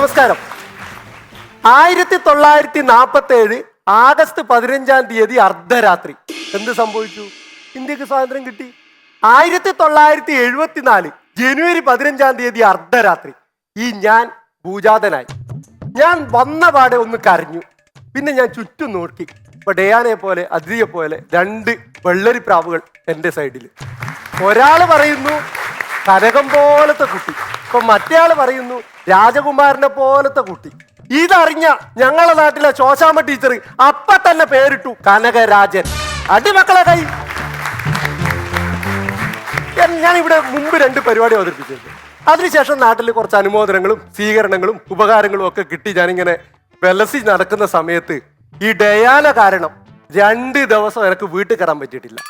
നമസ്കാരം. 1947 ആഗസ്റ്റ് 15-ാം തീയതി അർദ്ധരാത്രി എന്ത് സംഭവിച്ചു? ഇന്ത്യക്ക് സ്വാതന്ത്ര്യം കിട്ടി. 1974 ജനുവരി 15-ാം തീയതി അർദ്ധരാത്രി ഞാൻ ഭൂജാതനായി. ഞാൻ വന്ന പാടെ ഒന്ന് കരഞ്ഞു. പിന്നെ ഞാൻ ചുറ്റും നോക്കി. ഇപ്പൊ ഡയാനെ പോലെ അതിഥിയെ പോലെ 2 വെള്ളരി പ്രാവുകൾ എൻ്റെ സൈഡിൽ. ഒരാൾ പറയുന്നു കനകം പോലത്തെ കുട്ടി, ഇപ്പൊ മറ്റേ ആള് പറയുന്നു രാജകുമാരനെ പോലത്തെ കുട്ടി. ഇതറിഞ്ഞ ഞങ്ങളുടെ നാട്ടിലെ ശോശാമ്മ ടീച്ചർ അപ്പ തന്നെ പേരിട്ടു കനകരാജൻ. അടിമക്കളെ കൈ. ഞാൻ ഇവിടെ മുമ്പ് 2 പരിപാടി അവതരിപ്പിച്ചിരുന്നു. അതിനുശേഷം നാട്ടിൽ കുറച്ച് അനുമോദനങ്ങളും സ്വീകരണങ്ങളും ഉപകാരങ്ങളും ഒക്കെ കിട്ടി. ഞാനിങ്ങനെ വെലസി നടക്കുന്ന സമയത്ത് ഈ ഡയാന കാരണം 2 ദിവസം എനിക്ക് വീട്ടിൽ കയറാൻ പറ്റിയിട്ടില്ല.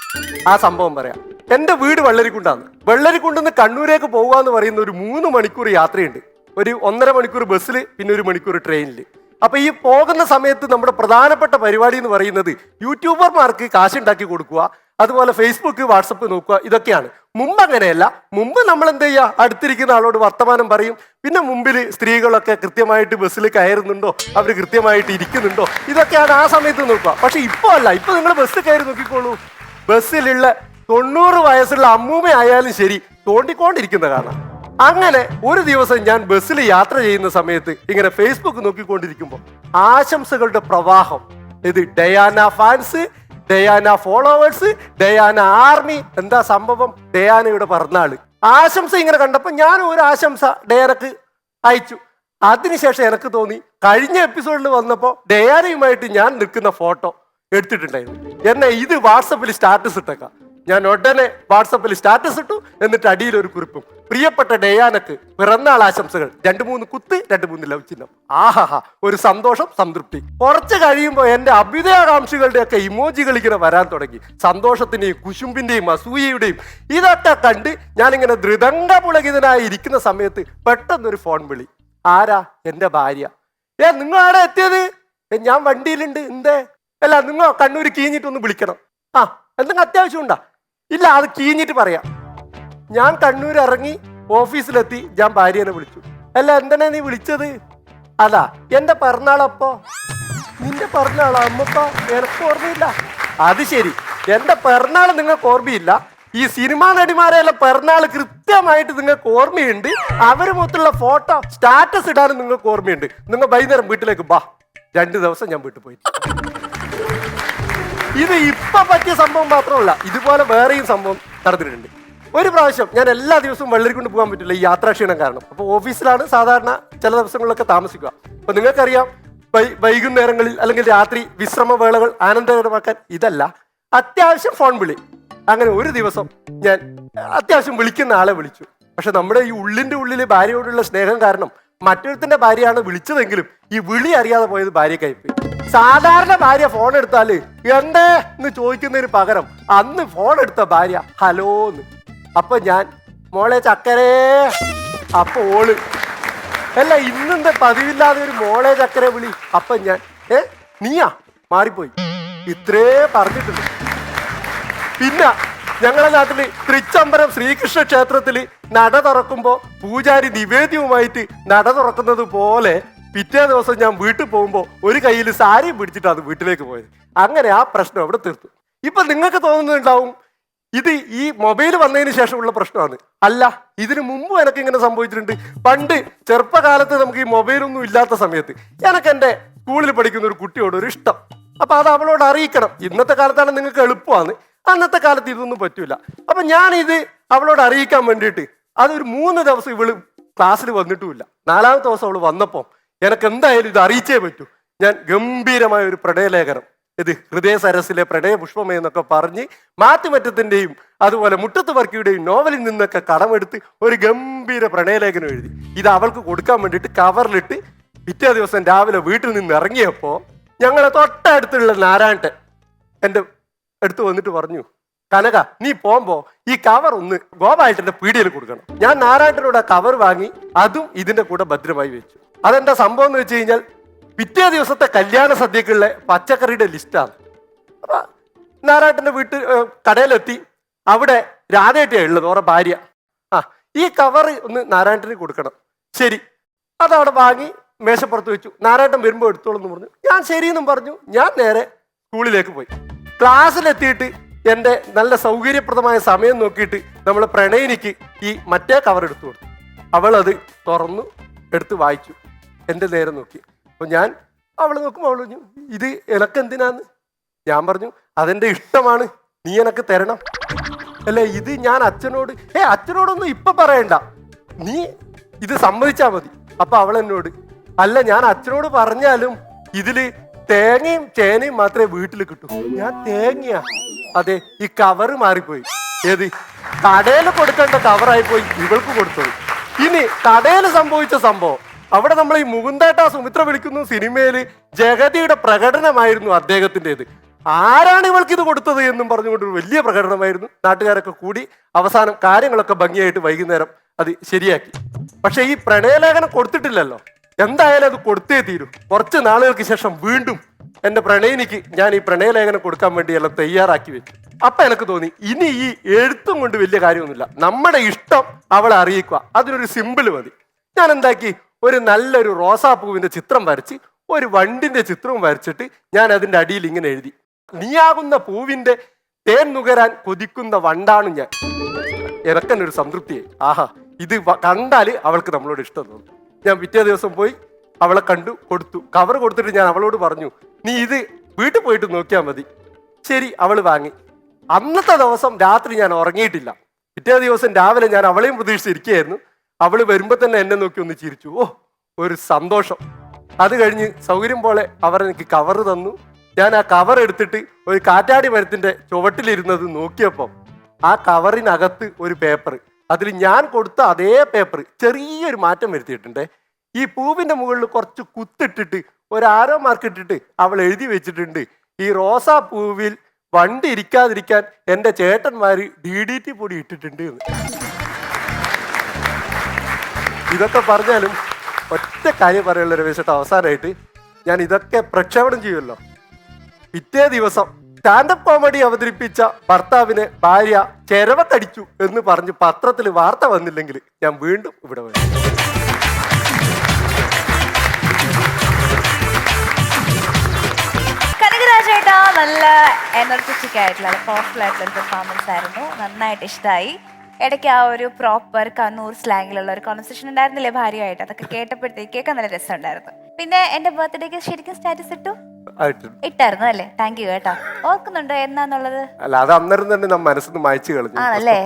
ആ സംഭവം പറയാം. എൻ്റെ വീട് വെള്ളരിക്കുണ്ടാണ്. വെള്ളരിക്കുണ്ടെന്ന് കണ്ണൂരേക്ക് പോകുക പറയുന്ന ഒരു 3 മണിക്കൂർ യാത്രയുണ്ട്. ഒരു 1.5 മണിക്കൂർ ബസ്സിൽ, പിന്നെ 1 മണിക്കൂർ ട്രെയിനിൽ. അപ്പൊ ഈ പോകുന്ന സമയത്ത് നമ്മുടെ പ്രധാനപ്പെട്ട പരിപാടി എന്ന് പറയുന്നത് യൂട്യൂബർമാർക്ക് കാശുണ്ടാക്കി കൊടുക്കുക, അതുപോലെ ഫേസ്ബുക്ക് വാട്സപ്പ് നോക്കുക, ഇതൊക്കെയാണ്. മുമ്പ് അങ്ങനെയല്ല. മുമ്പ് നമ്മൾ എന്ത് ചെയ്യുക, അടുത്തിരിക്കുന്ന ആളോട് വർത്തമാനം പറയും. പിന്നെ മുമ്പിൽ സ്ത്രീകളൊക്കെ കൃത്യമായിട്ട് ബസ്സിൽ കയറുന്നുണ്ടോ, അവർ കൃത്യമായിട്ട് ഇരിക്കുന്നുണ്ടോ, ഇതൊക്കെയാണ് ആ സമയത്ത് നോക്കുക. പക്ഷെ ഇപ്പോൾ അല്ല. ഇപ്പൊ നിങ്ങൾ ബസ് കയറി നോക്കിക്കോളൂ. ബസ്സിലുള്ള 90 വയസ്സുള്ള അമ്മൂമ്മ ആയാലും ശരി തോണ്ടിക്കൊണ്ടിരിക്കുന്ന കാണാം. അങ്ങനെ ഒരു ദിവസം ഞാൻ ബസ്സിൽ യാത്ര ചെയ്യുന്ന സമയത്ത് ഇങ്ങനെ ഫേസ്ബുക്ക് നോക്കിക്കൊണ്ടിരിക്കുമ്പോൾ ആശംസകളുടെ പ്രവാഹം. ഇത് Diana fans, Diana followers, Diana army. എന്താ സംഭവം? ഡയാനയുടെ പിറന്നാള് ആശംസ ഇങ്ങനെ കണ്ടപ്പോൾ ഞാൻ ഒരു ആശംസ ഡയാനക്ക് അയച്ചു. അതിനുശേഷം എനിക്ക് തോന്നി കഴിഞ്ഞ എപ്പിസോഡിൽ വന്നപ്പോൾ ഡയാനയുമായിട്ട് ഞാൻ നിൽക്കുന്ന ഫോട്ടോ എടുത്തിട്ടുണ്ടായിരുന്നു. എന്നെ ഇത് വാട്സപ്പിൽ സ്റ്റാറ്റസ് ഇട്ടേക്കാം. ഞാൻ ഉടനെ വാട്സപ്പിൽ സ്റ്റാറ്റസ് ഇട്ടു. എന്നിട്ട് അടിയിൽ ഒരു കുറിപ്പും, പ്രിയപ്പെട്ട ഡയാനക്ക് പിറന്നാൾ ആശംസകൾ, 2-3 കുത്ത്, 2-3 ലവ് ചിഹ്നം. ആഹാ, ഒരു സന്തോഷം, സംതൃപ്തി. കുറച്ച് കഴിയുമ്പോൾ എൻ്റെ അഭ്യുദയാകാംക്ഷികളുടെ ഒക്കെ ഇമോജികൾ ഇങ്ങനെ വരാൻ തുടങ്ങി. സന്തോഷത്തിന്റെയും കുശുമ്പിന്റെയും അസൂയയുടെയും ഇതൊക്കെ കണ്ട് ഞാനിങ്ങനെ ധൃതംഗപുളകിതനായി ഇരിക്കുന്ന സമയത്ത് പെട്ടെന്നൊരു ഫോൺ വിളി. ആരാ? എൻ്റെ ഭാര്യ. നിങ്ങൾ ആടെ എത്തിയത്? ഞാൻ വണ്ടിയിലുണ്ട്. എന്തേ? അല്ല, നിങ്ങൾ കണ്ണൂർ കീഞ്ഞിട്ടൊന്ന് വിളിക്കണം. ആ, എന്തെങ്കിലും അത്യാവശ്യം ഉണ്ടാ? ഇല്ല, അത് കീഞ്ഞിട്ട് പറയാം. ഞാൻ കണ്ണൂർ ഇറങ്ങി ഓഫീസിലെത്തി. ഞാൻ ഭാര്യനെ വിളിച്ചു. അല്ല, എന്തിനാ നീ വിളിച്ചത്? അതാ എൻ്റെ പിറന്നാളപ്പോ. നിന്റെ പിറന്നാളോ അമ്മപ്പ? എനിക്ക് ഓർമ്മയില്ല. അത് ശരി, എൻ്റെ പിറന്നാൾ നിങ്ങൾക്ക് ഓർമ്മയില്ല. ഈ സിനിമാ നടിമാരെല്ലാം പിറന്നാൾ കൃത്യമായിട്ട് നിങ്ങൾക്ക് ഓർമ്മയുണ്ട്. അവര് മൊത്തമുള്ള ഫോട്ടോ സ്റ്റാറ്റസ് ഇടാനും നിങ്ങൾക്ക് ഓർമ്മയുണ്ട്. നിങ്ങൾ വൈകുന്നേരം വീട്ടിലേക്ക് ബാ. 2 ദിവസം ഞാൻ വീട്ടിൽ പോയി. ഇത് ഇപ്പൊ പറ്റിയ സംഭവം മാത്രമല്ല, ഇതുപോലെ വേറെയും സംഭവം നടന്നിട്ടുണ്ട്. ഒരു പ്രാവശ്യം ഞാൻ എല്ലാ ദിവസവും വെള്ളരിക്കൊണ്ട് പോകാൻ പറ്റില്ല, ഈ യാത്രാക്ഷീണം കാരണം. അപ്പോൾ ഓഫീസിലാണ് സാധാരണ ചില ദിവസങ്ങളിലൊക്കെ താമസിക്കുക. അപ്പൊ നിങ്ങൾക്കറിയാം, വൈകുന്നേരങ്ങളിൽ അല്ലെങ്കിൽ രാത്രി വിശ്രമവേളകൾ ആനന്ദകരമാക്കാൻ ഇതല്ല, അത്യാവശ്യം ഫോൺ വിളി. അങ്ങനെ ഒരു ദിവസം ഞാൻ അത്യാവശ്യം വിളിക്കുന്ന ആളെ വിളിച്ചു. പക്ഷെ നമ്മുടെ ഈ ഉള്ളിന്റെ ഉള്ളിൽ ഭാര്യയോടുള്ള സ്നേഹം കാരണം മറ്റൊരുത്തിന്റെ ഭാര്യയാണ് വിളിച്ചതെങ്കിലും ഈ വിളി അറിയാതെ പോയത് ഭാര്യക്കായിപ്പോയി. സാധാരണ ഭാര്യ ഫോൺ എടുത്താല് എന്തേ എന്ന് ചോദിക്കുന്നതിന് പകരം അന്ന് ഫോൺ എടുത്ത ഭാര്യ ഹലോന്ന്. അപ്പൊ ഞാൻ മോളെ ചക്കരേ. അപ്പൊ ഓള് അല്ല, ഇന്നെന്താ പതിവില്ലാതെ ഒരു മോളെ ചക്കര വിളി. അപ്പൊ ഞാൻ നീയാ മാറിപ്പോയി, ഇത്രേ പറഞ്ഞിട്ടുണ്ട്. പിന്നെ ഞങ്ങളുടെ നാട്ടില് തൃച്ചംബരം ശ്രീകൃഷ്ണ ക്ഷേത്രത്തില് നട തുറക്കുമ്പോ പൂജാരി നിവേദ്യവുമായിട്ട് നട തുറക്കുന്നത് പോലെ പിറ്റേ ദിവസം ഞാൻ വീട്ടിൽ പോകുമ്പോൾ ഒരു കയ്യിൽ സാരിയും പിടിച്ചിട്ടാണ് വീട്ടിലേക്ക് പോയത്. അങ്ങനെ ആ പ്രശ്നം അവിടെ തീർത്തു. ഇപ്പൊ നിങ്ങൾക്ക് തോന്നുന്നുണ്ടാവും ഇത് ഈ മൊബൈൽ വന്നതിന് ശേഷമുള്ള പ്രശ്നമാണ്. അല്ല, ഇതിനു മുമ്പ് എനിക്ക് ഇങ്ങനെ സംഭവിച്ചിട്ടുണ്ട്. പണ്ട് ചെറുപ്പകാലത്ത് നമുക്ക് ഈ മൊബൈലൊന്നും ഇല്ലാത്ത സമയത്ത് എനിക്ക് എൻ്റെ സ്കൂളിൽ പഠിക്കുന്ന ഒരു കുട്ടിയോട് ഒരു ഇഷ്ടം. അപ്പൊ അത് അവളോട് അറിയിക്കണം. ഇന്നത്തെ കാലത്താണ് നിങ്ങൾക്ക് എളുപ്പമാണ്, അന്നത്തെ കാലത്ത് ഇതൊന്നും പറ്റൂല. അപ്പൊ ഞാനിത് അവളോട് അറിയിക്കാൻ വേണ്ടിയിട്ട് അതൊരു 3 ദിവസം ഇവള് ക്ലാസ്സിൽ വന്നിട്ടുമില്ല. 4ാമത്തെ ദിവസം അവള് വന്നപ്പോൾ എനിക്ക് എന്തായാലും ഇത് അറിയിച്ചേ പറ്റൂ. ഞാൻ ഗംഭീരമായ ഒരു പ്രണയലേഖനം, ഇത് ഹൃദയ സരസിലെ പ്രണയ പുഷ്പമേ എന്നൊക്കെ പറഞ്ഞ് മാറ്റുമറ്റത്തിന്റെയും അതുപോലെ മുട്ടത്ത് വർക്കിയുടെയും നോവലിൽ നിന്നൊക്കെ കടമെടുത്ത് ഒരു ഗംഭീര പ്രണയലേഖനം എഴുതി. ഇത് അവൾക്ക് കൊടുക്കാൻ വേണ്ടിയിട്ട് കവറിലിട്ട് പിറ്റേ ദിവസം രാവിലെ വീട്ടിൽ നിന്ന് ഇറങ്ങിയപ്പോൾ ഞങ്ങളെ തൊട്ടടുത്തുള്ള നാരായണൻ എൻ്റെ അടുത്ത് വന്നിട്ട് പറഞ്ഞു, കനക നീ പോകുമ്പോ ഈ കവർ ഒന്ന് ഗോപാലന്റെ പീടികയിൽ കൊടുക്കണം. ഞാൻ നാരായണനോട് ആ കവർ വാങ്ങി അതും ഇതിന്റെ കൂടെ ഭദ്രമായി വെച്ചു. അതെന്താ സംഭവം എന്ന് വെച്ച് കഴിഞ്ഞാൽ പിറ്റേ ദിവസത്തെ കല്യാണ സദ്യക്കുള്ള പച്ചക്കറിയുടെ ലിസ്റ്റാണ്. അപ്പൊ നാരായണന്റെ കടയിലെത്തി. അവിടെ രാധേട്ടിയാണ് ഉള്ളത്, ഓരോ ഭാര്യ. ഈ കവർ ഒന്ന് നാരായണന് കൊടുക്കണം. ശരി, അതവിടെ വാങ്ങി മേശപ്പുറത്ത് വെച്ചു. നാരായട്ടൻ വരുമ്പോൾ എടുത്തോളൂ എന്ന് പറഞ്ഞു. ഞാൻ ശരിയെന്നും പറഞ്ഞു. ഞാൻ നേരെ സ്കൂളിലേക്ക് പോയി. ക്ലാസ്സിലെത്തിയിട്ട് എൻ്റെ നല്ല സൗകര്യപ്രദമായ സമയം നോക്കിയിട്ട് നമ്മൾ പ്രണയിനിക്ക് ഈ മറ്റേ കവർ എടുത്തു കൊടുത്തു. അവളത് തുറന്നു എടുത്ത് വായിച്ചു. എൻ്റെ നേരെ നോക്കി. അപ്പോൾ ഞാൻ അവൾ നോക്കുമ്പോൾ അവൾ പറഞ്ഞു, ഇത് എനക്കെന്തിനാന്ന്? ഞാൻ പറഞ്ഞു, അതെൻ്റെ ഇഷ്ടമാണ്, നീ എനക്ക് തരണം. അല്ലേ, ഇത് ഞാൻ അച്ഛനോട് അച്ഛനോടൊന്നും ഇപ്പം പറയണ്ട, നീ ഇത് സമ്മതിച്ചാൽ മതി. അപ്പൊ അവൾ എന്നോട്, അല്ല ഞാൻ അച്ഛനോട് പറഞ്ഞാലും ഇതില് തേങ്ങയും ചേനയും മാത്രമേ വീട്ടിൽ കിട്ടൂ. ഞാൻ തേങ്ങയാ? അതെ, ഈ കവറ് മാറിപ്പോയി. ഏത് കടയിൽ കൊടുക്കേണ്ട കവറായി പോയി ഇവൾക്ക് കൊടുത്തത്. ഇനി കടയിൽ സംഭവിച്ച സംഭവം, അവിടെ നമ്മൾ ഈ മുകുന്ദേട്ട സുമിത്ര വിളിക്കുന്നു സിനിമയില് ജഗതിയുടെ പ്രകടനമായിരുന്നു അദ്ദേഹത്തിൻ്റെത്. ആരാണ് ഇവൾക്ക് ഇത് കൊടുത്തത് എന്നും പറഞ്ഞുകൊണ്ടൊരു വലിയ പ്രകടനമായിരുന്നു. നാട്ടുകാരൊക്കെ കൂടി അവസാനം കാര്യങ്ങളൊക്കെ ഭംഗിയായിട്ട് വൈകുന്നേരം അത് ശരിയാക്കി. പക്ഷെ ഈ പ്രണയലേഖനം കൊടുത്തിട്ടില്ലല്ലോ, എന്തായാലും അത് കൊടുത്തേ തീരൂ. കുറച്ച് നാളുകൾക്ക് ശേഷം വീണ്ടും എൻ്റെ പ്രണയിനിക്ക് ഞാൻ ഈ പ്രണയലേഖനം കൊടുക്കാൻ വേണ്ടി എല്ലാം തയ്യാറാക്കി വെച്ചു. അപ്പൊ എനിക്ക് തോന്നി, ഇനി ഈ എഴുത്തും കൊണ്ട് വലിയ കാര്യമൊന്നുമില്ല, നമ്മുടെ ഇഷ്ടം അവളെ അറിയിക്കുക, അതിനൊരു സിമ്പിൾ മതി. ഞാൻ എന്താക്കി, ഒരു നല്ലൊരു റോസാപ്പൂവിന്റെ ചിത്രം വരച്ച് ഒരു വണ്ടിന്റെ ചിത്രവും വരച്ചിട്ട് ഞാൻ അതിന്റെ അടിയിൽ ഇങ്ങനെ എഴുതി, നീയാകുന്ന പൂവിന്റെ തേൻ നുകരാൻ കൊതിക്കുന്ന വണ്ടാണ് ഞാൻ. എനക്കെന്നൊരു സംതൃപ്തിയായി. ആഹാ, ഇത് കണ്ടാല് അവൾക്ക് നമ്മളോട് ഇഷ്ടം തോന്നും. ഞാൻ പിറ്റേ ദിവസം പോയി അവളെ കണ്ടു, കൊടുത്തു. കവർ കൊടുത്തിട്ട് ഞാൻ അവളോട് പറഞ്ഞു, നീ ഇത് വീട്ടിൽ പോയിട്ട് നോക്കിയാൽ മതി. ശരി, അവള് വാങ്ങി. അന്നത്തെ ദിവസം രാത്രി ഞാൻ ഉറങ്ങിയിട്ടില്ല. പിറ്റേ ദിവസം രാവിലെ ഞാൻ അവളെയും പ്രതീക്ഷിച്ചിരിക്കുകയായിരുന്നു. അവള് വരുമ്പോ തന്നെ എന്നെ നോക്കി ഒന്ന് ചിരിച്ചു. ഓ, ഒരു സന്തോഷം. അത് കഴിഞ്ഞ് സൗകര്യം പോലെ അവർ എനിക്ക് കവർ തന്നു. ഞാൻ ആ കവർ എടുത്തിട്ട് ഒരു കാറ്റാടി മരത്തിന്റെ ചുവട്ടിലിരുന്നത് നോക്കിയപ്പം ആ കവറിനകത്ത് ഒരു പേപ്പർ, അതിൽ ഞാൻ കൊടുത്ത അതേ പേപ്പർ ചെറിയൊരു മാറ്റം വരുത്തിയിട്ടുണ്ട്. ഈ പൂവിന്റെ മുകളിൽ കുറച്ച് കുത്തിട്ടിട്ട് ഒരു ആരോ മാർക്ക് ഇട്ടിട്ട് അവൾ എഴുതി വെച്ചിട്ടുണ്ട്, ഈ റോസാ പൂവിൽ വണ്ടി ഇരിക്കാതിരിക്കാൻ എൻ്റെ ചേട്ടന്മാര് DDT പൊടി ഇട്ടിട്ടുണ്ട് എന്ന്. ഇതൊക്കെ പറഞ്ഞാലും ഒറ്റ കാര്യം പറയുള്ള രമേശേട്ട, അവസാനമായിട്ട് ഞാൻ ഇതൊക്കെ പ്രക്ഷേപണം ചെയ്യുമല്ലോ. പിറ്റേ ദിവസം സ്റ്റാൻഡപ്പ് കോമഡി അവതരിപ്പിച്ച ഭർത്താവിനെ ഭാര്യ ചെരവക്കടിച്ചു എന്ന് പറഞ്ഞ് പത്രത്തിൽ വാർത്ത വന്നില്ലെങ്കിൽ ഞാൻ വീണ്ടും ഇവിടെ വരും. കനകരാജേട്ടാ, നല്ല എനർജറ്റിക് ആയിട്ടുള്ള പവർഫുൾ ആയിട്ടുള്ള പെർഫോമൻസ് ആയിരുന്നു. നന്നായിട്ട് ഇഷ്ടമായി. ഇടയ്ക്ക് ആ ഒരു പ്രോപ്പർ കണ്ണൂർ സ്ലാങ്ങിലുള്ള ഒരു കോൺവെർസേഷൻ ഉണ്ടായിരുന്നില്ലേ ഭാര്യയായിട്ട്, അതൊക്കെ കേട്ടപ്പോഴത്തേക്ക് കേൾക്കാൻ നല്ല രസമുണ്ടായിരുന്നു. പിന്നെ എന്റെ ബർത്ത്ഡേക്ക് ശരിക്കും സ്റ്റാറ്റസ് ഇട്ടായിരുന്നു അല്ലേ? താങ്ക് യു കേട്ടോ. ഓർക്കുന്നുണ്ടോ എന്നാന്നുള്ളത്? അല്ല, അത് അന്നേരം തന്നെ നമ്മ മനസ്സിന് മായ്ച്ചു കളഞ്ഞു. ആണല്ലേ?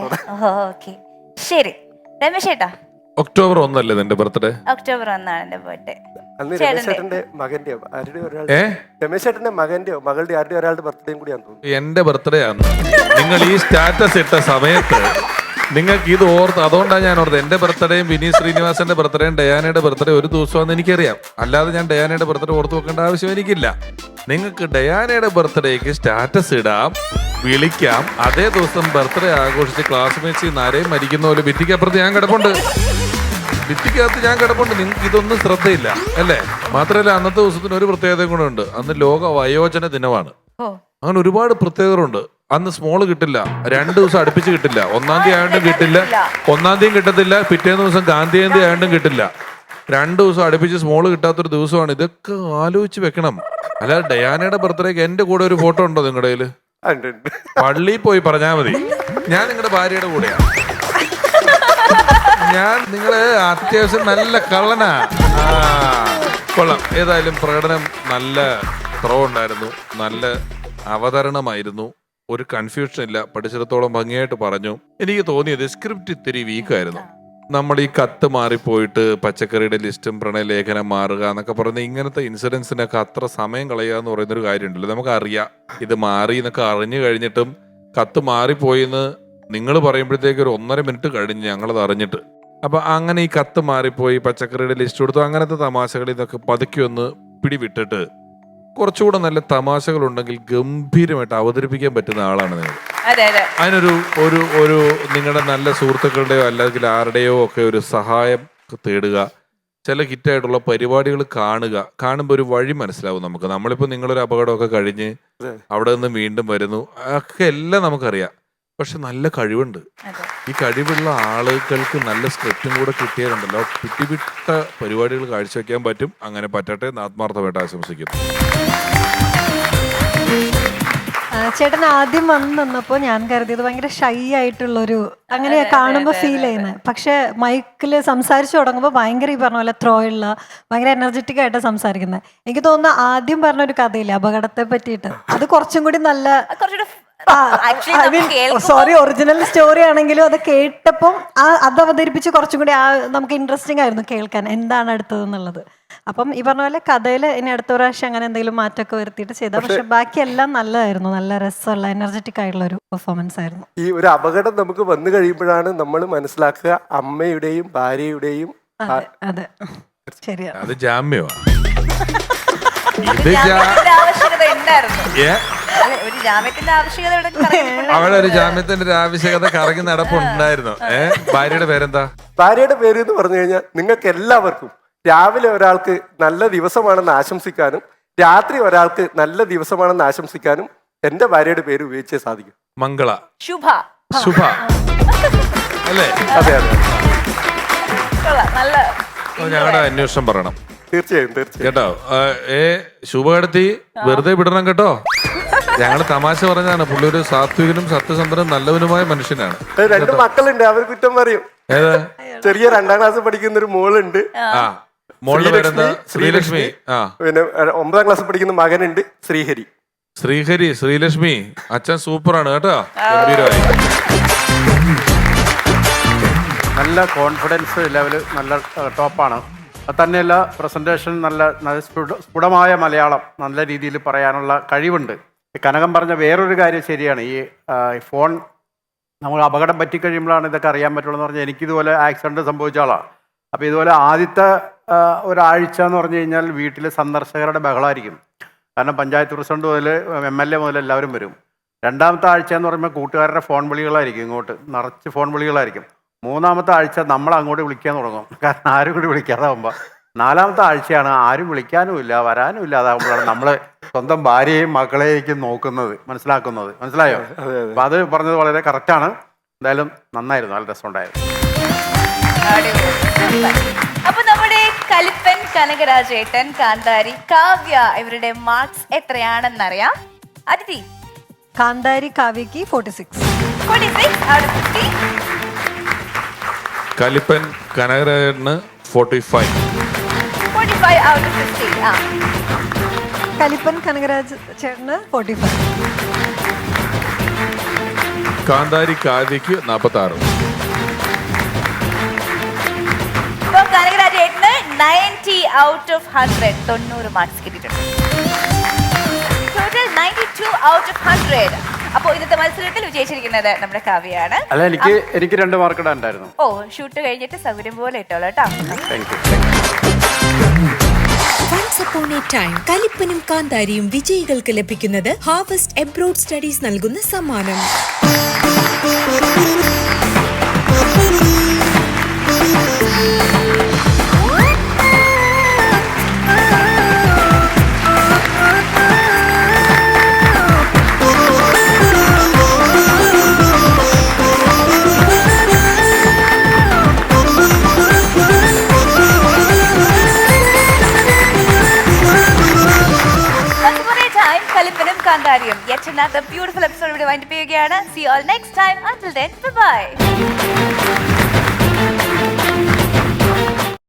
ഓക്കെ, ശരി. രമേശ് ചേട്ടാ, ഒക്ടോബർ 1 അല്ലേ നിന്റെ ബർത്ത്ഡേ? ഒക്ടോബർ 1 എന്റെ ബർത്ത്ഡേ. അന്ന് രമേശേട്ടന്റെ മകന്റെയോ ആരുടെ ഒരാളുടെ, രമേശേട്ടന്റെ മകന്റെയോ മകളുടെ ആരുടെ ഒരാളുടെ ബർത്ത്ഡേയും കൂടിയാന്ന് തോന്നുന്നു. എന്റെ ബർത്ത്ഡേ ആണ്. നിങ്ങൾ ഈ സ്റ്റാറ്റസ് ഇട്ട സമയത്ത് നിങ്ങൾക്ക് ഇത് ഓർത്ത്, അതുകൊണ്ടാണ് ഞാൻ ഓർത്തത്. എന്റെ ബർത്ത്ഡേയും വിനീത് ശ്രീനിവാസന്റെ ബർത്ത്ഡേയും ഡയാനയുടെ ബർത്ത്ഡേ ഒരു ദിവസമാണെന്ന് എനിക്കറിയാം. അല്ലാതെ ഞാൻ ഡയാനയുടെ ബർത്ത്ഡേ ഓർത്ത് വെക്കേണ്ട ആവശ്യം എനിക്കില്ല. നിങ്ങൾക്ക് ഡയാനയുടെ ബർത്ത്ഡേക്ക് സ്റ്റാറ്റസ് ഇടാം, വിളിക്കാം. അതേ ദിവസം ബർത്ത്ഡേ ആഘോഷിച്ച് ക്ലാസ്മേറ്റ്സിൽ നിന്ന് ആരെയും മരിക്കുന്ന പോലെ ഭിത്തിക്കപ്പുറത്ത് ഞാൻ കിടപ്പുണ്ട്, ഭിത്തിക്കകത്ത് ഞാൻ കിടപ്പുണ്ട്. നിങ്ങൾക്ക് ഇതൊന്നും ശ്രദ്ധയില്ല അല്ലേ? മാത്രമല്ല, അന്നത്തെ ദിവസത്തിന് ഒരു പ്രത്യേകതയും കൂടെ ഉണ്ട്. അന്ന് ലോക വയോജന ദിനമാണ്. അങ്ങനെ ഒരുപാട് പ്രത്യേകതകളുണ്ട്. അന്ന് സ്മോള് കിട്ടില്ല, 2 ദിവസം അടുപ്പിച്ച് കിട്ടില്ല. 1-ാം തീയതി ആയതും കിട്ടില്ല, 1-ാം തീയതി കിട്ടത്തില്ല, പിറ്റേന്ന് ദിവസം ഗാന്ധി ജയന്തി ആയതും കിട്ടില്ല. 2 ദിവസം അടുപ്പിച്ച് സ്മോള് കിട്ടാത്തൊരു ദിവസമാണ്. ഇതൊക്കെ ആലോചിച്ച് വെക്കണം. അല്ലാതെ ഡയാനയുടെ ബർത്ത്ഡേക്ക് എന്റെ കൂടെ ഒരു ഫോട്ടോ ഉണ്ടോ നിങ്ങളുടെ കയ്യില്? പള്ളിയിൽ പോയി പറഞ്ഞാൽ മതി, ഞാൻ നിങ്ങളുടെ ഭാര്യയുടെ കൂടെയാണ്. ഞാൻ നിങ്ങള് അത്യാവശ്യം നല്ല കള്ളനാ. കൊള്ളാം. ഏതായാലും പ്രകടനം നല്ല ത്രോ ഉണ്ടായിരുന്നു, നല്ല അവതരണമായിരുന്നു. ഒരു കൺഫ്യൂഷൻ ഇല്ല, പഠിച്ചിടത്തോളം ഭംഗിയായിട്ട് പറഞ്ഞു. എനിക്ക് തോന്നിയത് സ്ക്രിപ്റ്റ് ഇത്തിരി വീക്കായിരുന്നു. നമ്മൾ ഈ കത്ത് മാറിപ്പോയിട്ട് പച്ചക്കറിയുടെ ലിസ്റ്റും പ്രണയലേഖനം മാറുക എന്നൊക്കെ പറയുന്ന ഇങ്ങനത്തെ ഇൻസിഡൻസിനൊക്കെ അത്ര സമയം കളയുക എന്ന് പറയുന്നൊരു കാര്യമുണ്ടല്ലോ. നമുക്കറിയാം ഇത് മാറി എന്നൊക്കെ അറിഞ്ഞു കഴിഞ്ഞിട്ടും കത്ത് മാറിപ്പോയിന്ന് നിങ്ങൾ പറയുമ്പോഴത്തേക്ക് ഒരു 1.5 മിനിറ്റ് കഴിഞ്ഞ് ഞങ്ങളത് അറിഞ്ഞിട്ട്. അപ്പൊ അങ്ങനെ ഈ കത്ത് മാറിപ്പോയി, പച്ചക്കറിയുടെ ലിസ്റ്റ് കൊടുത്തു, അങ്ങനത്തെ തമാശകളിൽ നിന്നൊക്കെ പതുക്കി ഒന്ന് പിടിവിട്ടിട്ട് കുറച്ചുകൂടെ നല്ല തമാശകൾ ഉണ്ടെങ്കിൽ ഗംഭീരമായിട്ട് അവതരിപ്പിക്കാൻ പറ്റുന്ന ആളാണ് നിങ്ങൾ. അതിനൊരു ഒരു ഒരു നിങ്ങളുടെ നല്ല സുഹൃത്തുക്കളുടെയോ അല്ലെങ്കിൽ ആരുടെയോ ഒക്കെ ഒരു സഹായം തേടുക. ചില ഹിറ്റായിട്ടുള്ള പരിപാടികൾ കാണുമ്പോൾ ഒരു വഴി മനസ്സിലാവും നമുക്ക്. നമ്മളിപ്പോൾ നിങ്ങളൊരു അപകടമൊക്കെ കഴിഞ്ഞ് അവിടെ നിന്ന് വീണ്ടും വരുന്നു, ഒക്കെ എല്ലാം നമുക്കറിയാം. പക്ഷെ നല്ല കഴിവുണ്ട്. അതെ. ഈ കഴിവുള്ള ആളുകൾക്ക് നല്ല സ്ക്രിപ്റ്റും കൂടെ കിട്ടിയാലുണ്ടല്ലോ പിട്ടിവിട്ട പരിപാടികൾ കാഴ്ചവെക്കാൻ പറ്റും. അങ്ങനെ പറ്റട്ടെ എന്ന് ആത്മാർത്ഥമായിട്ട് ആശംസിക്കുന്നു. ചേട്ടൻ ആദ്യം വന്ന് നിന്നപ്പോൾ ഞാൻ കരുതിയത് ഭയങ്കര ഷൈ ആയിട്ടുള്ളൊരു അങ്ങനെയാ കാണുമ്പോൾ ഫീൽ ചെയ്യുന്നത്. പക്ഷെ മൈക്കിൽ സംസാരിച്ചു തുടങ്ങുമ്പോൾ ഭയങ്കര ഈ പറഞ്ഞ പോലെ ത്രോ ഉള്ള ഭയങ്കര എനർജറ്റിക് ആയിട്ട് സംസാരിക്കുന്നത്. എനിക്ക് തോന്നുന്നു ആദ്യം പറഞ്ഞൊരു കഥയില്ല അപകടത്തെ പറ്റിയിട്ട്, അത് കുറച്ചും കൂടി നല്ല സോറി ഒറിജിനൽ സ്റ്റോറി ആണെങ്കിലും അത് കേട്ടപ്പം അത് അവതരിപ്പിച്ച് കുറച്ചും കൂടി നമുക്ക് ഇൻട്രസ്റ്റിംഗ് ആയിരുന്നു കേൾക്കാൻ എന്താണ് അടുത്തതെന്നുള്ളത്. അപ്പം ഈ പറഞ്ഞ പോലെ കഥയിൽ ഇനി അടുത്ത പ്രാവശ്യം അങ്ങനെ എന്തെങ്കിലും മാറ്റമൊക്കെ വരുത്തിയിട്ട് ചെയ്താൽ, പക്ഷെ ബാക്കിയെല്ലാം നല്ലതായിരുന്നു. നല്ല രസമുള്ള എനർജറ്റിക് ആയിട്ടുള്ള ഒരു പെർഫോമൻസ് ആയിരുന്നു. ഈ ഒരു അപകടം നമുക്ക് വന്നു കഴിയുമ്പോഴാണ് നമ്മൾ മനസ്സിലാക്കുക അമ്മയുടെയും ഭാര്യയുടെയും അതെ ശരിയാണ്. അത് ജാമ്യമാണ്. ആവശ്യകത ഉണ്ടായിരുന്നു. ഒരു ജാമ്യത്തിന്റെ ആവശ്യകത അവിടെ ഒരു ജാമ്യത്തിന്റെ ഒരു ആവശ്യകത കറങ്ങി നടപ്പുണ്ടായിരുന്നു. ഭാര്യയുടെ പേരെന്താ? ഭാര്യയുടെ പേര് എന്ന് പറഞ്ഞു കഴിഞ്ഞാൽ നിങ്ങൾക്ക് എല്ലാവർക്കും രാവിലെ ഒരാൾക്ക് നല്ല ദിവസമാണെന്ന് ആശംസിക്കാനും രാത്രി ഒരാൾക്ക് നല്ല ദിവസമാണെന്ന് ആശംസിക്കാനും എന്റെ ഭാര്യയുടെ പേര് ഉപയോഗിച്ചേ സാധിക്കും. മംഗള, ശുഭ, ശുഭ അല്ലേ? അതെ അതെ, നല്ല ഞങ്ങളുടെ അന്വേഷണം പറയണം തീർച്ചയായും കേട്ടോ. ശുഭകടത്തി വെറുതെ വിടണം കേട്ടോ. ഞങ്ങള് തമാശ പറഞ്ഞാണ്. പുള്ളി ഒരു സാത്വികനും സത്യസന്ധനും നല്ലവനുമായ മനുഷ്യനാണ്. 2 മക്കളുണ്ട്, അവർ കുറ്റം പറയും. ഏതാ? ചെറിയ 2ാം ക്ലാസ് പഠിക്കുന്ന ഒരു മോളുണ്ട്. മോളുടെ പേരെന്താ? ശ്രീലക്ഷ്മി. പിന്നെ 9ാം ക്ലാസ് പഠിക്കുന്ന മകനുണ്ട് ശ്രീഹരി. ശ്രീഹരി, ശ്രീലക്ഷ്മി, അച്ഛൻ സൂപ്പറാണ് കേട്ടോ. ഗംഭീരമായി. നല്ല കോൺഫിഡൻസ് ലെവല് നല്ല ടോപ്പാണ്. അത് തന്നെയല്ല പ്രസൻറ്റേഷൻ നല്ല സ്ഫുടമായ മലയാളം നല്ല രീതിയിൽ പറയാനുള്ള കഴിവുണ്ട്. കനകം പറഞ്ഞ വേറൊരു കാര്യം ശരിയാണ്. ഈ ഫോൺ നമ്മൾ അപകടം പറ്റിക്കഴിയുമ്പോഴാണ് ഇതൊക്കെ അറിയാൻ പറ്റുള്ളൂ എന്ന് പറഞ്ഞാൽ എനിക്കിതുപോലെ ആക്സിഡൻറ്റ് സംഭവിച്ച ആളാണ്. അപ്പോൾ ഇതുപോലെ ആദ്യത്തെ ഒരാഴ്ച എന്ന് പറഞ്ഞു കഴിഞ്ഞാൽ വീട്ടിൽ സന്ദർശകരുടെ ബഹളമായിരിക്കും. കാരണം പഞ്ചായത്ത് പ്രസിഡന്റ് മുതൽ MLA മുതൽ എല്ലാവരും വരും. 2ാമത്തെ ആഴ്ച എന്ന് പറയുമ്പോൾ കൂട്ടുകാരുടെ ഫോൺ വിളികളായിരിക്കും, ഇങ്ങോട്ട് നിറച്ച് ഫോൺ വിളികളായിരിക്കും. 3ാമത്തെ ആഴ്ച നമ്മൾ അങ്ങോട്ട് വിളിക്കാൻ തുടങ്ങും, കാരണം ആരും കൂടി വിളിക്കാതാവുമ്പോൾ. 4ാമത്തെ ആഴ്ചയാണ് ആരും വിളിക്കാനും ഇല്ല വരാനും ഇല്ല, അതാകുമ്പോഴാണ് നമ്മൾ സ്വന്തം ഭാര്യയെയും മക്കളെയും നോക്കുന്നത്, മനസ്സിലായോ? അപ്പം അത് പറഞ്ഞത് വളരെ കറക്റ്റാണ്. എന്തായാലും നന്നായിരുന്നു, നല്ല രസമുണ്ടായിരുന്നു. അപ്പൊ നമ്മുടെ കലിപ്പൻ കനകരാജേട്ടൻ, കാന്താരി, കാവ്യ ഇവരുടെ മാർക്സ് എത്രയാണെന്നറിയാം. അതിഥി കാന്താരി കാവ്യക്ക് 46 out of 50. കലിപ്പൻ കനകരാജന് 45 out of 50. കലിപ്പൻ Kanakaraj ചേട്ടന് 45. കാന്താരി കാവ്യക്ക് 46. ഇപ്പം കനകരാജേട്ടന് 90 out of 100, 90 മാർക്സ് കിട്ടിയിട്ടുണ്ട്. Total 92 out of 100. അപ്പോൾ ഇന്നത്തെ മത്സരത്തിൽ വിജയിച്ചിരിക്കുന്നത് നമ്മുടെ കാവ്യയാണ്. അല്ല, എനിക്ക് 2 മാർക്ക് ഇടാനുണ്ടായിരുന്നു. ഓ, ഷൂട്ട് കഴിഞ്ഞിട്ട് സൗകര്യം പോലെ ഇട്ടോളൂ കേട്ടോ. Once upon a time, കലിപ്പനും കാന്താരിയും വിജയികൾക്ക് ലഭിക്കുന്നത് ഹാർവസ്റ്റ് എബ്രോഡ് സ്റ്റഡീസ് നൽകുന്ന സമ്മാനം. കാന്താരിയും yet another beautiful episode ഇവിടെ വൈൻഡ് അപ്പ് ചെയ്യുകയാണ്. See you all next time. Until then, bye bye.